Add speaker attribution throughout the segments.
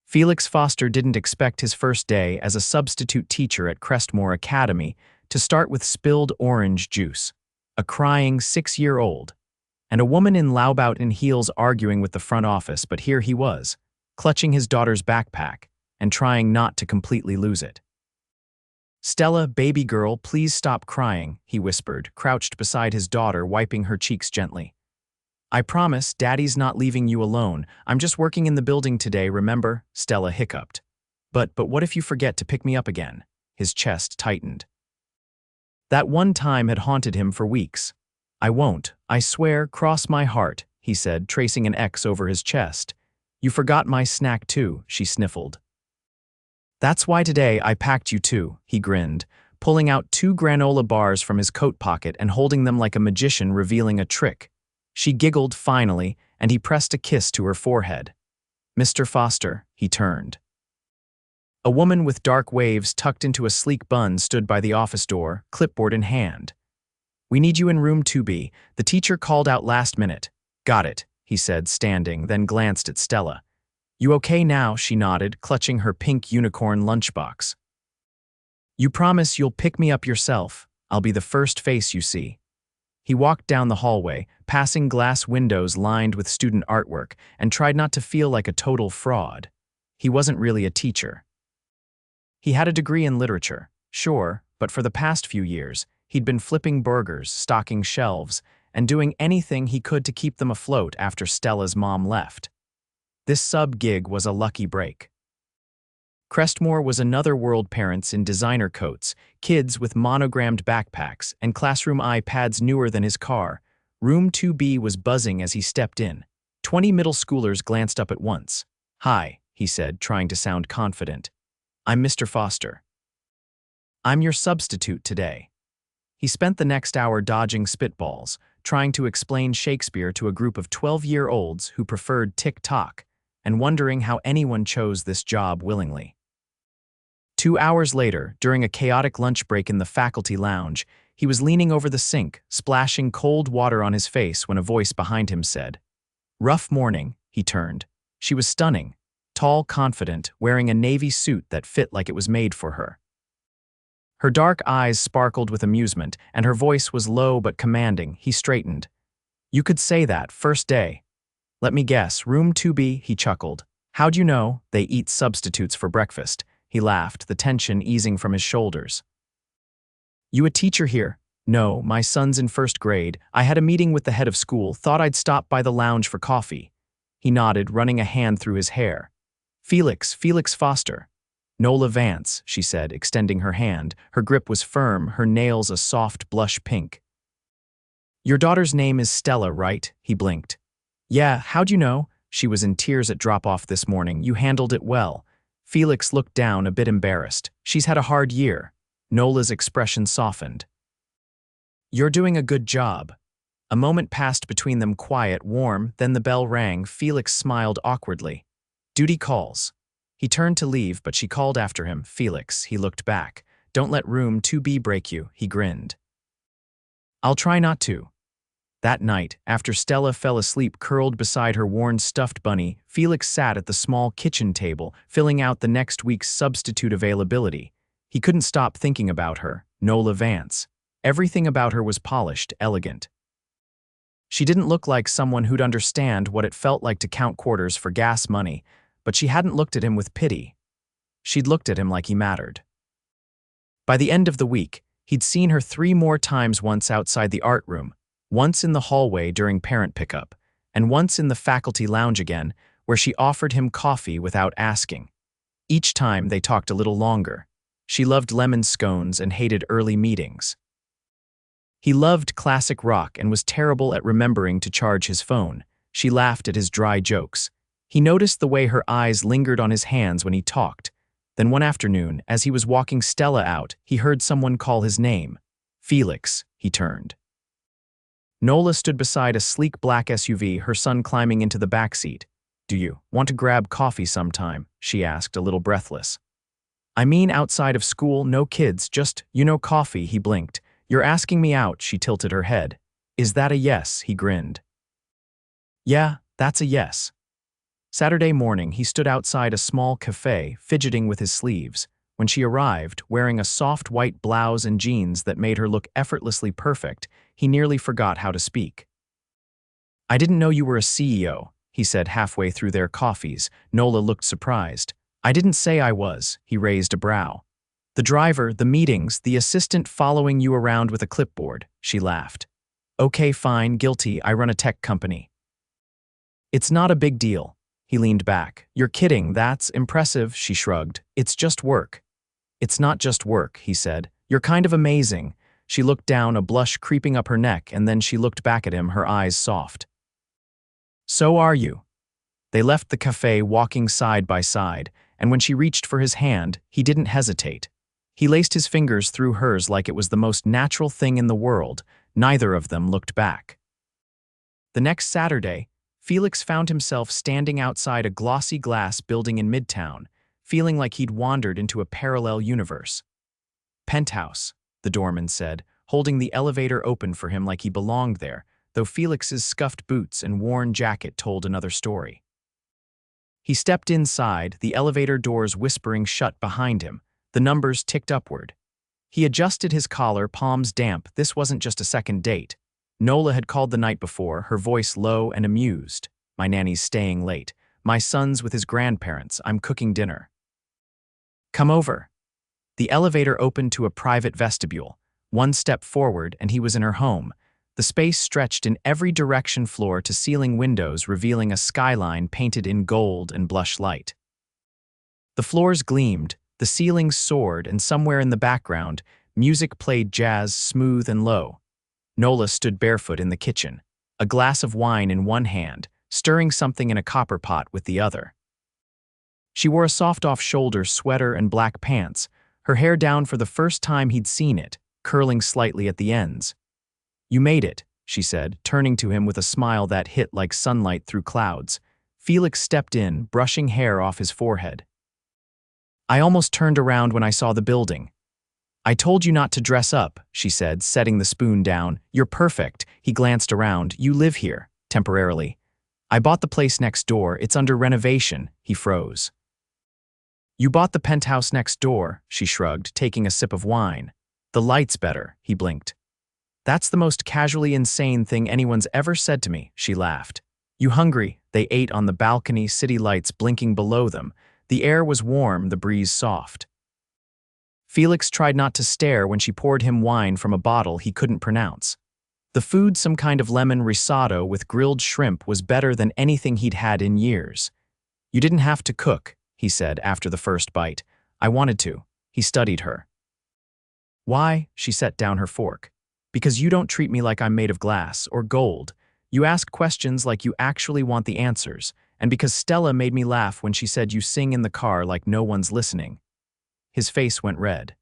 Speaker 1: Felix Foster didn't expect his first day as a substitute teacher at Crestmore Academy to start with spilled orange juice, a crying 6-year-old, and a woman in Laubaut heels arguing with the front office. But here he was, clutching his daughter's backpack and trying not to completely lose it. "Stella, baby girl, please stop crying," he whispered, crouched beside his daughter, wiping her cheeks gently. "I promise, Daddy's not leaving you alone. I'm just working in the building today, remember?" Stella hiccuped. But what if you forget to pick me up again?" His chest tightened. That one time had haunted him for weeks. "I won't, I swear, cross my heart," he said, tracing an X over his chest. "You forgot my snack too," she sniffled. "That's why today I packed you too," he grinned, pulling out 2 granola bars from his coat pocket and holding them like a magician revealing a trick. She giggled finally, and he pressed a kiss to her forehead. "Mr. Foster," he turned. A woman with dark waves tucked into a sleek bun stood by the office door, clipboard in hand. "We need you in room 2B. The teacher called out last minute." "Got it," he said, standing, then glanced at Stella. "You okay now?" She nodded, clutching her pink unicorn lunchbox. "You promise you'll pick me up yourself? I'll be the first face you see." He walked down the hallway, passing glass windows lined with student artwork, and tried not to feel like a total fraud. He wasn't really a teacher. He had a degree in literature, sure, but for the past few years, he'd been flipping burgers, stocking shelves, and doing anything he could to keep them afloat after Stella's mom left. This sub-gig was a lucky break. Crestmore was another world, parents in designer coats, kids with monogrammed backpacks, and classroom iPads newer than his car. Room 2B was buzzing as he stepped in. 20 middle schoolers glanced up at once. "Hi," he said, trying to sound confident. "I'm Mr. Foster. I'm your substitute today." He spent the next hour dodging spitballs, trying to explain Shakespeare to a group of 12-year-olds who preferred tick-tock, and wondering how anyone chose this job willingly. 2 hours later, during a chaotic lunch break in the faculty lounge, he was leaning over the sink, splashing cold water on his face when a voice behind him said, "Rough morning." He turned. She was stunning, tall, confident, wearing a navy suit that fit like it was made for her. Her dark eyes sparkled with amusement, and her voice was low but commanding. He straightened. "You could say that, first day." "Let me guess, room 2B, he chuckled. "How'd you know? They eat substitutes for breakfast." He laughed, the tension easing from his shoulders. "You a teacher here?" "No, my son's in first grade. I had a meeting with the head of school, thought I'd stop by the lounge for coffee." He nodded, running a hand through his hair. Felix Foster." "Nola Vance," she said, extending her hand. Her grip was firm, her nails a soft blush pink. "Your daughter's name is Stella, right?" He blinked. "Yeah, how'd you know?" "She was in tears at drop-off this morning. You handled it well." Felix looked down, a bit embarrassed. "She's had a hard year." Nola's expression softened. "You're doing a good job." A moment passed between them, quiet, warm, then the bell rang. Felix smiled awkwardly. "Duty calls." He turned to leave, but she called after him. "Felix," he looked back. "Don't let room 2B break you," he grinned. "I'll try not to." That night, after Stella fell asleep curled beside her worn stuffed bunny, Felix sat at the small kitchen table, filling out the next week's substitute availability. He couldn't stop thinking about her, Nola Vance. Everything about her was polished, elegant. She didn't look like someone who'd understand what it felt like to count quarters for gas money, but she hadn't looked at him with pity. She'd looked at him like he mattered. By the end of the week, he'd seen her 3 more times, once outside the art room, once in the hallway during parent pickup, and once in the faculty lounge again, where she offered him coffee without asking. Each time they talked a little longer. She loved lemon scones and hated early meetings. He loved classic rock and was terrible at remembering to charge his phone. She laughed at his dry jokes. He noticed the way her eyes lingered on his hands when he talked. Then one afternoon, as he was walking Stella out, he heard someone call his name. "Felix," he turned. Nola stood beside a sleek black SUV, her son climbing into the back seat. "Do you want to grab coffee sometime?" she asked, a little breathless. "I mean outside of school, no kids, just, coffee," he blinked. "You're asking me out," she tilted her head. "Is that a yes?" he grinned. "Yeah, that's a yes." Saturday morning, he stood outside a small cafe, fidgeting with his sleeves. When she arrived, wearing a soft white blouse and jeans that made her look effortlessly perfect, he nearly forgot how to speak. "I didn't know you were a CEO," he said halfway through their coffees. Nola looked surprised. "I didn't say I was," he raised a brow. "The driver, the meetings, the assistant following you around with a clipboard," she laughed. "Okay, fine, guilty, I run a tech company." "It's not a big deal." He leaned back. "You're kidding, that's impressive," she shrugged. "It's just work." "It's not just work," he said. "You're kind of amazing." She looked down, a blush creeping up her neck, and then she looked back at him, her eyes soft. "So are you." They left the cafe walking side by side, and when she reached for his hand, he didn't hesitate. He laced his fingers through hers like it was the most natural thing in the world. Neither of them looked back. The next Saturday, Felix found himself standing outside a glossy glass building in Midtown, feeling like he'd wandered into a parallel universe. "Penthouse," the doorman said, holding the elevator open for him like he belonged there, though Felix's scuffed boots and worn jacket told another story. He stepped inside, the elevator doors whispering shut behind him. The numbers ticked upward. He adjusted his collar, palms damp. This wasn't just a second date. Nola had called the night before, her voice low and amused. "My nanny's staying late. My son's with his grandparents. I'm cooking dinner. Come over." The elevator opened to a private vestibule. One step forward, and he was in her home. The space stretched in every direction, floor to ceiling windows, revealing a skyline painted in gold and blush light. The floors gleamed, the ceilings soared, and somewhere in the background, music played jazz, smooth and low. Nola stood barefoot in the kitchen, a glass of wine in one hand, stirring something in a copper pot with the other. She wore a soft off-shoulder sweater and black pants, her hair down for the first time he'd seen it, curling slightly at the ends. "You made it," she said, turning to him with a smile that hit like sunlight through clouds. Felix stepped in, brushing hair off his forehead. "I almost turned around when I saw the building." "I told you not to dress up," she said, setting the spoon down. "You're perfect." He glanced around. "You live here, temporarily." "I bought the place next door. It's under renovation." He froze. "You bought the penthouse next door," she shrugged, taking a sip of wine. "The light's better," he blinked. "That's the most casually insane thing anyone's ever said to me," she laughed. "You hungry?" They ate on the balcony, city lights blinking below them. The air was warm, the breeze soft. Felix tried not to stare when she poured him wine from a bottle he couldn't pronounce. The food, some kind of lemon risotto with grilled shrimp, was better than anything he'd had in years. "You didn't have to cook," he said after the first bite. "I wanted to." He studied her. "Why?" She set down her fork. "Because you don't treat me like I'm made of glass or gold. You ask questions like you actually want the answers, and because Stella made me laugh when she said you sing in the car like no one's listening." His face went red.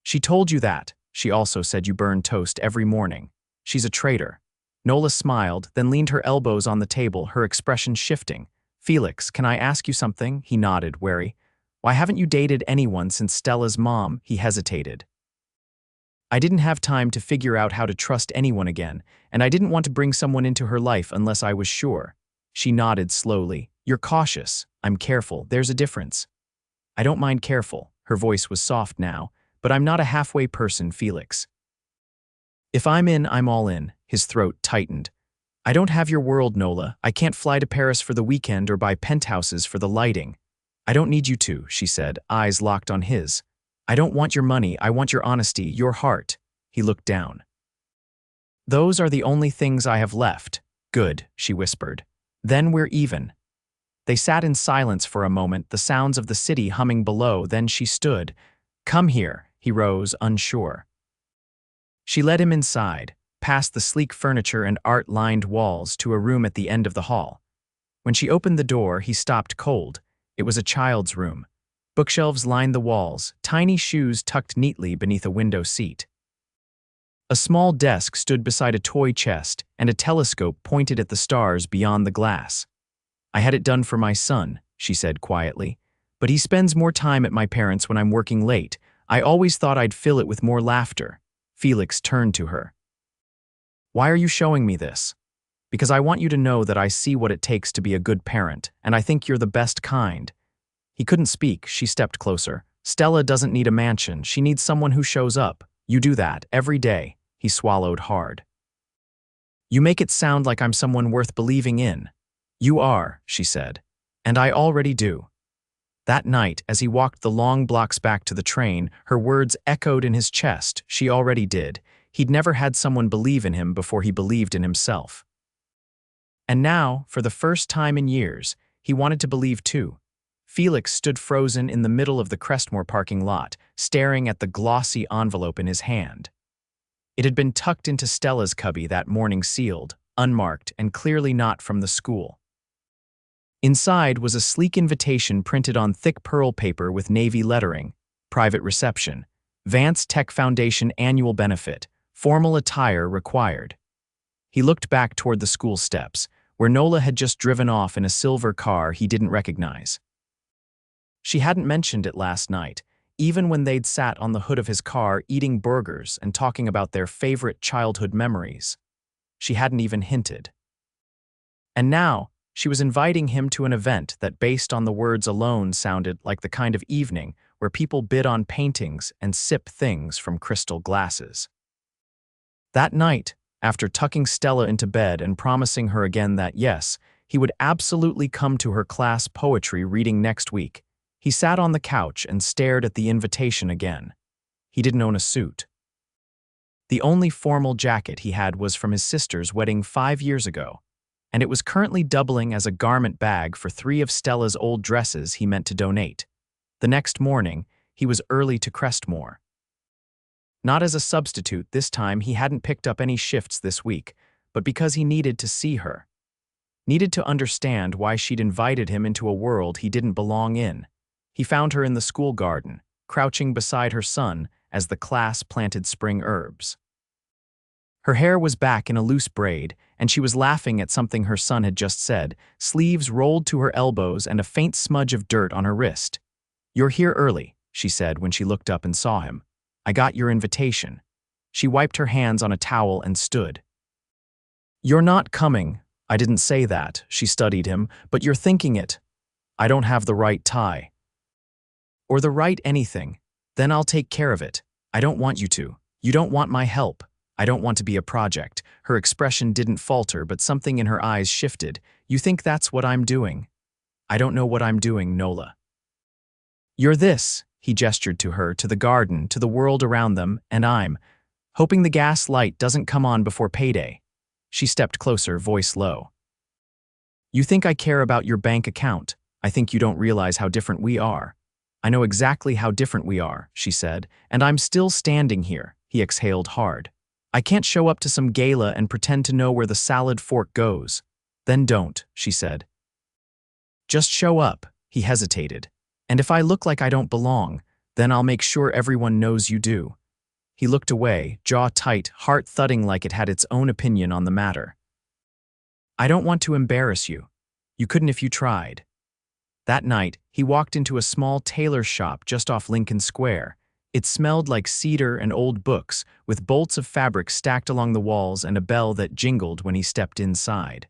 Speaker 1: "She told you that. She also said you burn toast every morning. She's a traitor." Nola smiled, then leaned her elbows on the table, her expression shifting. "Felix, can I ask you something?" He nodded, wary. "Why haven't you dated anyone since Stella's mom?" He hesitated. "I didn't have time to figure out how to trust anyone again, and I didn't want to bring someone into her life unless I was sure." She nodded slowly. "You're cautious. I'm careful. There's a difference." "I don't mind careful." Her voice was soft now. "But I'm not a halfway person, Felix. If I'm in, I'm all in." His throat tightened. "I don't have your world, Nola. I can't fly to Paris for the weekend or buy penthouses for the lighting." "I don't need you to," she said, eyes locked on his. "I don't want your money. I want your honesty, your heart." He looked down. "Those are the only things I have left." "Good," she whispered. "Then we're even." They sat in silence for a moment, the sounds of the city humming below. Then she stood. "Come here." He rose, unsure. She led him inside, past the sleek furniture and art-lined walls, to a room at the end of the hall. When she opened the door, he stopped cold. It was a child's room. Bookshelves lined the walls, tiny shoes tucked neatly beneath a window seat. A small desk stood beside a toy chest, and a telescope pointed at the stars beyond the glass. "I had it done for my son," she said quietly. "But he spends more time at my parents' when I'm working late. I always thought I'd fill it with more laughter." Felix turned to her. "Why are you showing me this?" Because I want you to know that I see what it takes to be a good parent, and I think you're the best kind. He couldn't speak. She stepped closer. Stella doesn't need a mansion. She needs someone who shows up. You do that every day. He swallowed hard. You make it sound like I'm someone worth believing in. You are, she said. And I already do. That night, as he walked the long blocks back to the train, her words echoed in his chest. She already did. He'd never had someone believe in him before he believed in himself. And now, for the first time in years, he wanted to believe too. Felix stood frozen in the middle of the Crestmore parking lot, staring at the glossy envelope in his hand. It had been tucked into Stella's cubby that morning, sealed, unmarked, and clearly not from the school. Inside was a sleek invitation printed on thick pearl paper with navy lettering. Private reception. Vance Tech Foundation annual benefit. Formal attire required. He looked back toward the school steps, where Nola had just driven off in a silver car he didn't recognize. She hadn't mentioned it last night, even when they'd sat on the hood of his car eating burgers and talking about their favorite childhood memories. She hadn't even hinted. And now, she was inviting him to an event that, based on the words alone, sounded like the kind of evening where people bid on paintings and sip things from crystal glasses. That night, after tucking Stella into bed and promising her again that yes, he would absolutely come to her class poetry reading next week, he sat on the couch and stared at the invitation again. He didn't own a suit. The only formal jacket he had was from his sister's wedding 5 years ago, and it was currently doubling as a garment bag for 3 of Stella's old dresses he meant to donate. The next morning, he was early to Crestmore. Not as a substitute, this time he hadn't picked up any shifts this week, but because he needed to see her. Needed to understand why she'd invited him into a world he didn't belong in. He found her in the school garden, crouching beside her son as the class planted spring herbs. Her hair was back in a loose braid, and she was laughing at something her son had just said, sleeves rolled to her elbows and a faint smudge of dirt on her wrist. "You're here early," she said when she looked up and saw him. "I got your invitation." She wiped her hands on a towel and stood. "You're not coming." "I didn't say that," she studied him, "but you're thinking it." "I don't have the right tie." "Or the right anything. Then I'll take care of it." "I don't want you to. You don't want my help." "I don't want to be a project." Her expression didn't falter, but something in her eyes shifted. "You think that's what I'm doing?" "I don't know what I'm doing, Nola." "You're this," he gestured to her, to the garden, to the world around them, "and I'm hoping the gas light doesn't come on before payday." She stepped closer, voice low. "You think I care about your bank account. I think you don't realize how different we are." "I know exactly how different we are," she said, "and I'm still standing here." He exhaled hard. "I can't show up to some gala and pretend to know where the salad fork goes." "Then don't," she said. "Just show up." He hesitated. "And if I look like I don't belong, then I'll make sure everyone knows you do." He looked away, jaw tight, heart thudding like it had its own opinion on the matter. "I don't want to embarrass you. You couldn't if you tried." That night, he walked into a small tailor shop just off Lincoln Square. It smelled like cedar and old books, with bolts of fabric stacked along the walls and a bell that jingled when he stepped inside.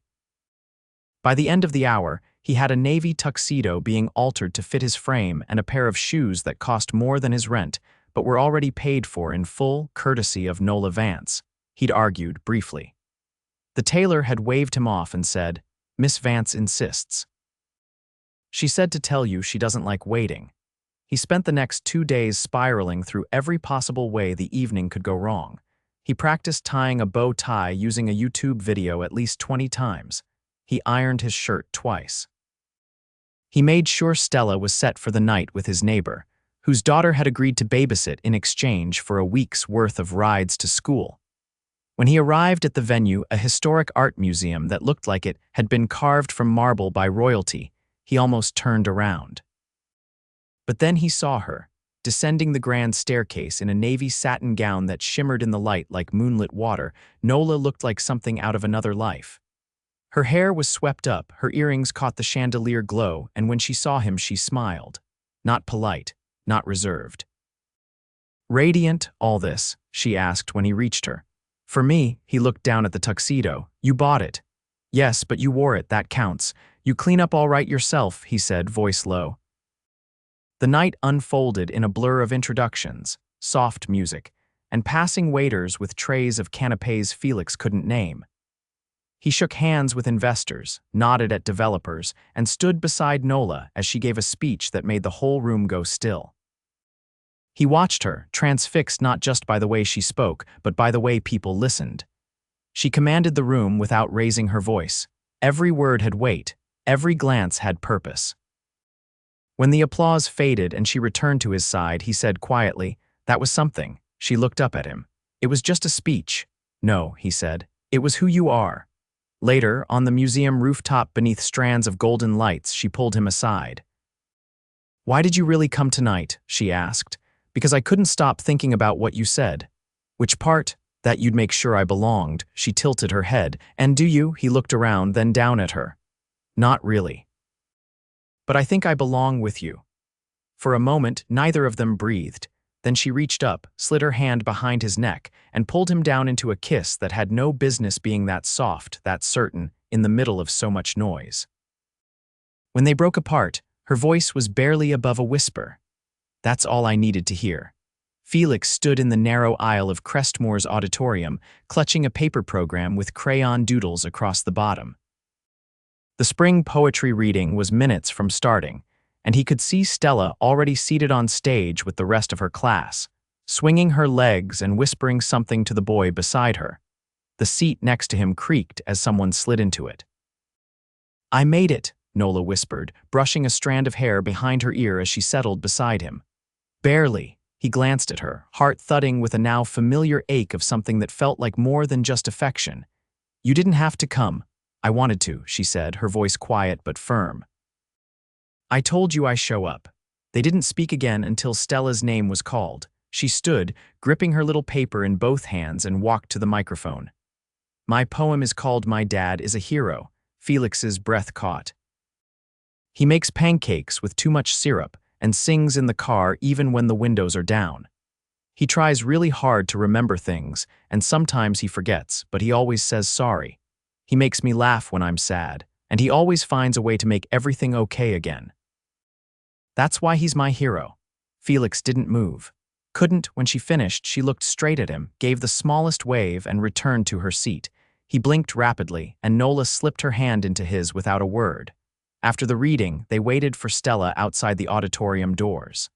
Speaker 1: By the end of the hour, he had a navy tuxedo being altered to fit his frame and a pair of shoes that cost more than his rent, but were already paid for in full, courtesy of Nola Vance. He'd argued briefly. The tailor had waved him off and said, "Miss Vance insists. She said to tell you she doesn't like waiting." He spent the next 2 days spiraling through every possible way the evening could go wrong. He practiced tying a bow tie using a YouTube video at least 20 times. He ironed his shirt twice. He made sure Stella was set for the night with his neighbor, whose daughter had agreed to babysit in exchange for a week's worth of rides to school. When he arrived at the venue, a historic art museum that looked like it had been carved from marble by royalty, he almost turned around. But then he saw her, descending the grand staircase in a navy satin gown that shimmered in the light like moonlit water. Nola looked like something out of another life. Her hair was swept up, her earrings caught the chandelier glow, and when she saw him, she smiled. Not polite, not reserved. "Radiant, all this?" she asked when he reached her. "For me," he looked down at the tuxedo. "You bought it." Yes, but you wore it, that counts. You clean up all right yourself, he said, voice low. The night unfolded in a blur of introductions, soft music, and passing waiters with trays of canapés Felix couldn't name. He shook hands with investors, nodded at developers, and stood beside Nola as she gave a speech that made the whole room go still. He watched her, transfixed not just by the way she spoke, but by the way people listened. She commanded the room without raising her voice. Every word had weight, every glance had purpose. When the applause faded and she returned to his side, he said quietly, "That was something." She looked up at him. "It was just a speech." "No," he said. "It was who you are." Later, on the museum rooftop beneath strands of golden lights, she pulled him aside. "Why did you really come tonight?" she asked. "Because I couldn't stop thinking about what you said." "Which part?" "That you'd make sure I belonged." She tilted her head. "And do you?" He looked around, then down at her. "Not really. But I think I belong with you." For a moment, neither of them breathed. Then she reached up, slid her hand behind his neck, and pulled him down into a kiss that had no business being that soft, that certain, in the middle of so much noise. When they broke apart, her voice was barely above a whisper. That's all I needed to hear. Felix stood in the narrow aisle of Crestmore's auditorium, clutching a paper program with crayon doodles across the bottom. The spring poetry reading was minutes from starting, and he could see Stella already seated on stage with the rest of her class, swinging her legs and whispering something to the boy beside her. The seat next to him creaked as someone slid into it. "I made it," Nola whispered, brushing a strand of hair behind her ear as she settled beside him. "Barely." He glanced at her, heart thudding with a now familiar ache of something that felt like more than just affection. "You didn't have to come." "I wanted to," she said, her voice quiet but firm. "I told you I show up." They didn't speak again until Stella's name was called. She stood, gripping her little paper in both hands, and walked to the microphone. "My poem is called My Dad is a Hero." Felix's breath caught. "He makes pancakes with too much syrup and sings in the car even when the windows are down. He tries really hard to remember things, and sometimes he forgets, but he always says sorry. He makes me laugh when I'm sad, and he always finds a way to make everything okay again. That's why he's my hero." Felix didn't move. Couldn't. When she finished, she looked straight at him, gave the smallest wave, and returned to her seat. He blinked rapidly, and Nola slipped her hand into his without a word. After the reading, they waited for Stella outside the auditorium doors.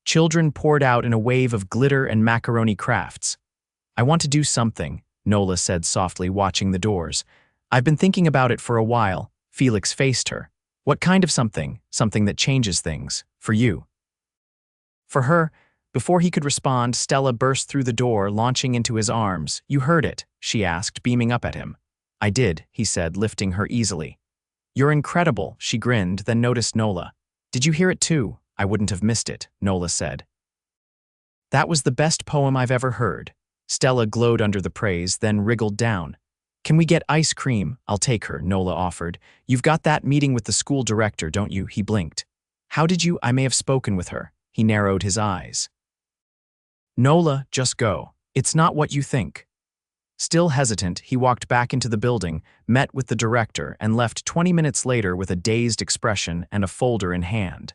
Speaker 1: Children poured out in a wave of glitter and macaroni crafts. "I want to do something," Nola said softly, watching the doors. "I've been thinking about it for a while." Felix faced her. "What kind of something?" "Something that changes things. For you." For her. Before he could respond, Stella burst through the door, launching into his arms. "You heard it?" she asked, beaming up at him. "I did," he said, lifting her easily. "You're incredible," she grinned, then noticed Nola. "Did you hear it too?" "I wouldn't have missed it," Nola said. "That was the best poem I've ever heard." Stella glowed under the praise, then wriggled down. "Can we get ice cream?" "I'll take her," Nola offered. "You've got that meeting with the school director, don't you?" He blinked. "How did you?" "I may have spoken with her." He narrowed his eyes. "Nola, just go. It's not what you think." Still hesitant, he walked back into the building, met with the director, and left 20 minutes later with a dazed expression and a folder in hand.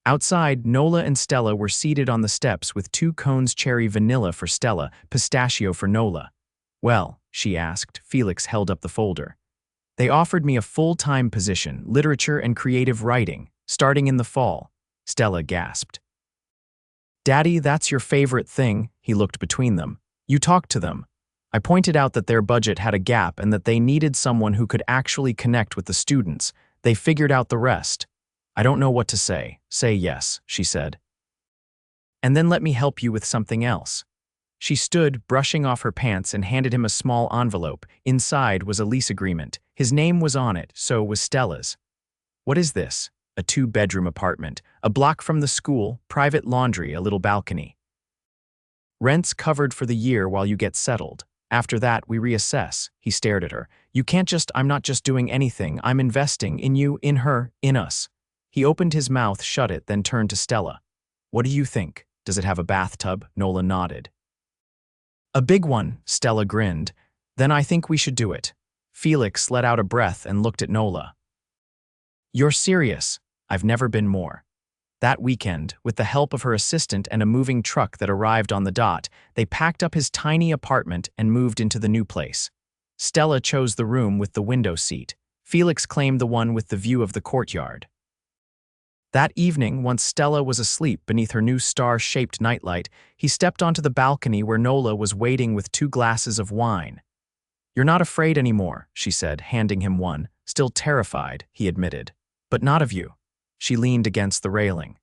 Speaker 1: Outside, Nola and Stella were seated on the steps with 2 cones cherry vanilla for Stella, pistachio for Nola. "Well," she asked. Felix held up the folder. "They offered me a full-time position, literature and creative writing, starting in the fall." Stella gasped. "Daddy, that's your favorite thing." He looked between them. "You talked to them." "I pointed out that their budget had a gap and that they needed someone who could actually connect with the students. They figured out the rest." "I don't know what to say." "Say yes," she said. "And then let me help you with something else." She stood, brushing off her pants, and handed him a small envelope. Inside was a lease agreement. His name was on it, so was Stella's. "What is this?" "A 2-bedroom apartment. A block from the school, private laundry, a little balcony. Rent's covered for the year while you get settled. After that, we reassess." He stared at her. "You can't just—" "I'm not just doing anything. I'm investing in you, in her, in us." He opened his mouth, shut it, then turned to Stella. "What do you think? Does it have a bathtub?" Nola nodded. "A big one," Stella grinned. "Then I think we should do it." Felix let out a breath and looked at Nola. "You're serious. I've never been more." That weekend, with the help of her assistant and a moving truck that arrived on the dot, they packed up his tiny apartment and moved into the new place. Stella chose the room with the window seat. Felix claimed the one with the view of the courtyard. That evening, once Stella was asleep beneath her new star-shaped nightlight, he stepped onto the balcony where Nola was waiting with 2 glasses of wine. "You're not afraid anymore," she said, handing him one. "Still terrified," he admitted. "But not of you." She leaned against the railing.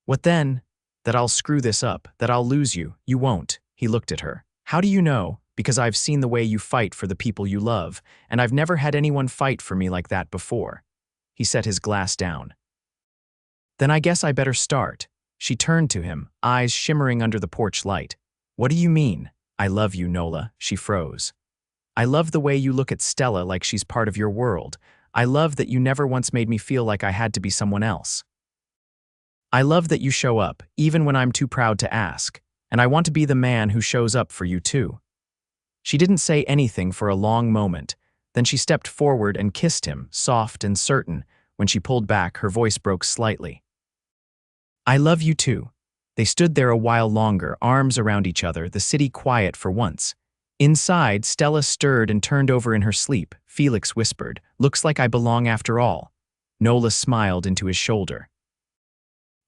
Speaker 1: "What then? That I'll screw this up, that I'll lose you. You won't." He looked at her. "How do you know?" "Because I've seen the way you fight for the people you love, and I've never had anyone fight for me like that before." He set his glass down. "Then I guess I better start." She turned to him, eyes shimmering under the porch light. "What do you mean?" "I love you, Nola." She froze. "I love the way you look at Stella like she's part of your world. I love that you never once made me feel like I had to be someone else. I love that you show up, even when I'm too proud to ask, and I want to be the man who shows up for you too." She didn't say anything for a long moment. Then she stepped forward and kissed him, soft and certain. When she pulled back, her voice broke slightly. "I love you too." They stood there a while longer, arms around each other, the city quiet for once. Inside, Stella stirred and turned over in her sleep. Felix whispered, "Looks like I belong after all." Nola smiled into his shoulder.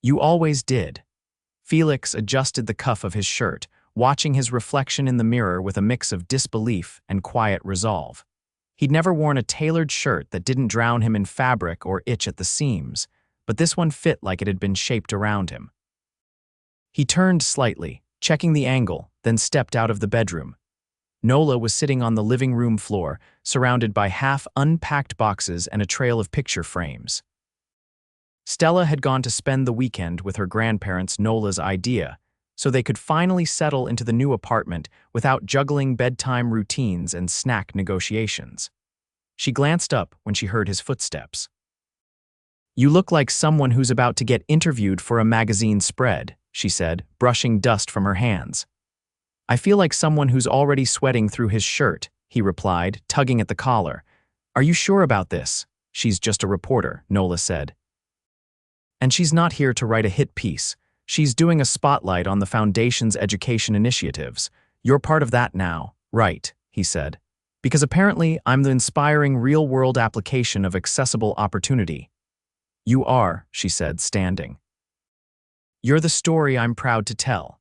Speaker 1: "You always did." Felix adjusted the cuff of his shirt, watching his reflection in the mirror with a mix of disbelief and quiet resolve. He'd never worn a tailored shirt that didn't drown him in fabric or itch at the seams, but this one fit like it had been shaped around him. He turned slightly, checking the angle, then stepped out of the bedroom. Nola was sitting on the living room floor, surrounded by half-unpacked boxes and a trail of picture frames. Stella had gone to spend the weekend with her grandparents, Nola's idea, so they could finally settle into the new apartment without juggling bedtime routines and snack negotiations. She glanced up when she heard his footsteps. "You look like someone who's about to get interviewed for a magazine spread," she said, brushing dust from her hands. "I feel like someone who's already sweating through his shirt," he replied, tugging at the collar. "Are you sure about this?" "She's just a reporter," Nola said. "And she's not here to write a hit piece. She's doing a spotlight on the Foundation's education initiatives. You're part of that now, right?" he said. "Because apparently I'm the inspiring real-world application of accessible opportunity." "You are," she said, standing. "You're the story I'm proud to tell."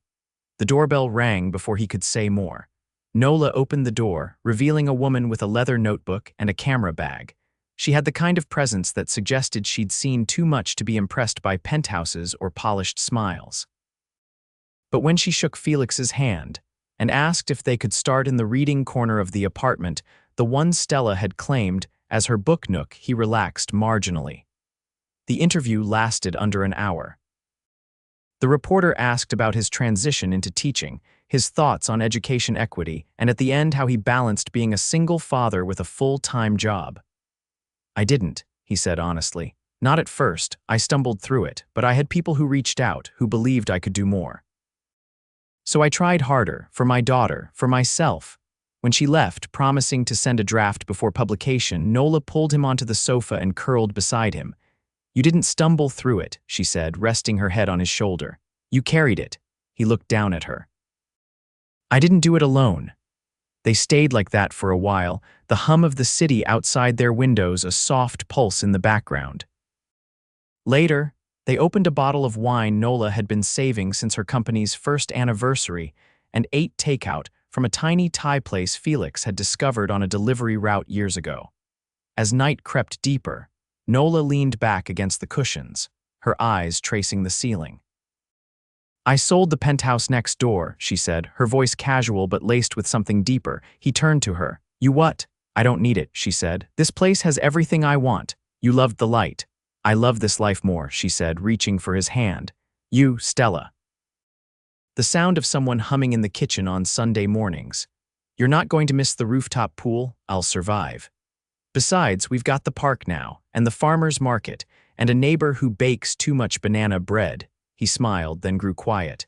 Speaker 1: The doorbell rang before he could say more. Nola opened the door, revealing a woman with a leather notebook and a camera bag. She had the kind of presence that suggested she'd seen too much to be impressed by penthouses or polished smiles. But when she shook Felix's hand and asked if they could start in the reading corner of the apartment, the one Stella had claimed as her book nook, he relaxed marginally. The interview lasted under an hour. The reporter asked about his transition into teaching, his thoughts on education equity, and at the end how he balanced being a single father with a full-time job. "I didn't," he said honestly. "Not at first. I stumbled through it, but I had people who reached out, who believed I could do more. So I tried harder, for my daughter, for myself." When she left, promising to send a draft before publication, Nola pulled him onto the sofa and curled beside him. "You didn't stumble through it," she said, resting her head on his shoulder. "You carried it." He looked down at her. "I didn't do it alone." They stayed like that for a while, the hum of the city outside their windows a soft pulse in the background. Later, they opened a bottle of wine Nola had been saving since her company's first anniversary and ate takeout from a tiny Thai place Felix had discovered on a delivery route years ago. As night crept deeper, Nola leaned back against the cushions, her eyes tracing the ceiling. "I sold the penthouse next door," she said, her voice casual but laced with something deeper. He turned to her. "You what?" "I don't need it," she said. "This place has everything I want. You loved the light." "I love this life more," she said, reaching for his hand. "You, Stella." The sound of someone humming in the kitchen on Sunday mornings. "You're not going to miss the rooftop pool? I'll survive. Besides, we've got the park now, and the farmer's market, and a neighbor who bakes too much banana bread." He smiled, then grew quiet.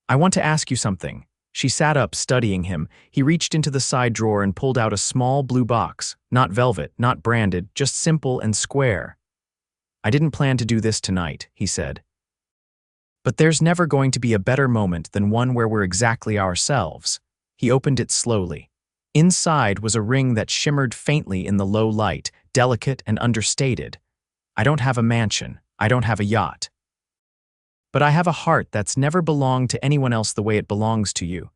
Speaker 1: "I want to ask you something." She sat up, studying him. He reached into the side drawer and pulled out a small blue box. Not velvet, not branded, just simple and square. "I didn't plan to do this tonight," he said. "But there's never going to be a better moment than one where we're exactly ourselves." He opened it slowly. Inside was a ring that shimmered faintly in the low light, delicate and understated. "I don't have a mansion. I don't have a yacht. But I have a heart that's never belonged to anyone else the way it belongs to you.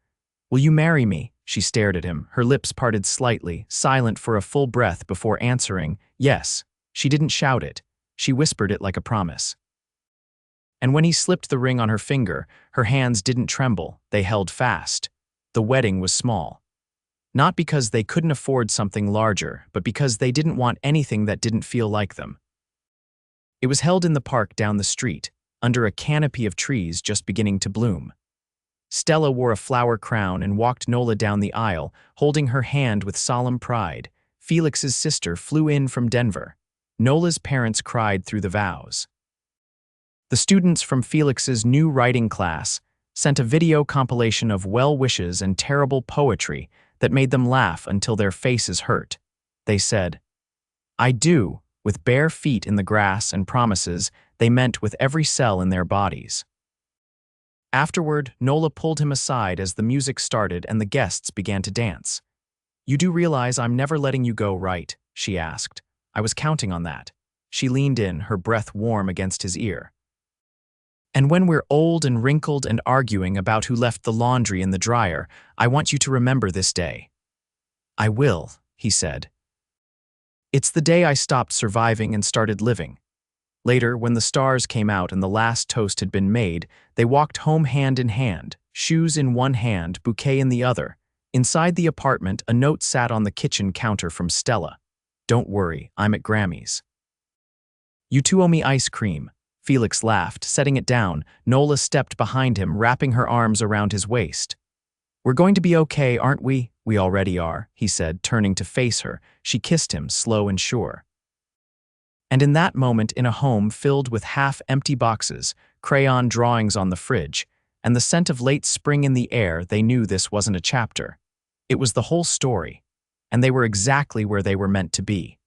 Speaker 1: Will you marry me?" She stared at him, her lips parted slightly, silent for a full breath before answering, "Yes." She didn't shout it. She whispered it like a promise. And when he slipped the ring on her finger, her hands didn't tremble, they held fast. The wedding was small. Not because they couldn't afford something larger, but because they didn't want anything that didn't feel like them. It was held in the park down the street, under a canopy of trees just beginning to bloom. Stella wore a flower crown and walked Nola down the aisle, holding her hand with solemn pride. Felix's sister flew in from Denver. Nola's parents cried through the vows. The students from Felix's new writing class sent a video compilation of well wishes and terrible poetry that made them laugh until their faces hurt. They said, "I do," with bare feet in the grass, and promises they meant with every cell in their bodies. Afterward, Nola pulled him aside as the music started and the guests began to dance. "You do realize I'm never letting you go, right?" she asked. "I was counting on that." She leaned in, her breath warm against his ear. "And when we're old and wrinkled and arguing about who left the laundry in the dryer, I want you to remember this day." "I will," he said. "It's the day I stopped surviving and started living." Later, when the stars came out and the last toast had been made, they walked home hand in hand, shoes in one hand, bouquet in the other. Inside the apartment, a note sat on the kitchen counter from Stella. "Don't worry, I'm at Grammy's." "You two owe me ice cream." Felix laughed, setting it down. Nola stepped behind him, wrapping her arms around his waist. "We're going to be okay, aren't we?" "We already are," he said, turning to face her. She kissed him, slow and sure. And in that moment, in a home filled with half-empty boxes, crayon drawings on the fridge, and the scent of late spring in the air, they knew this wasn't a chapter. It was the whole story, and they were exactly where they were meant to be.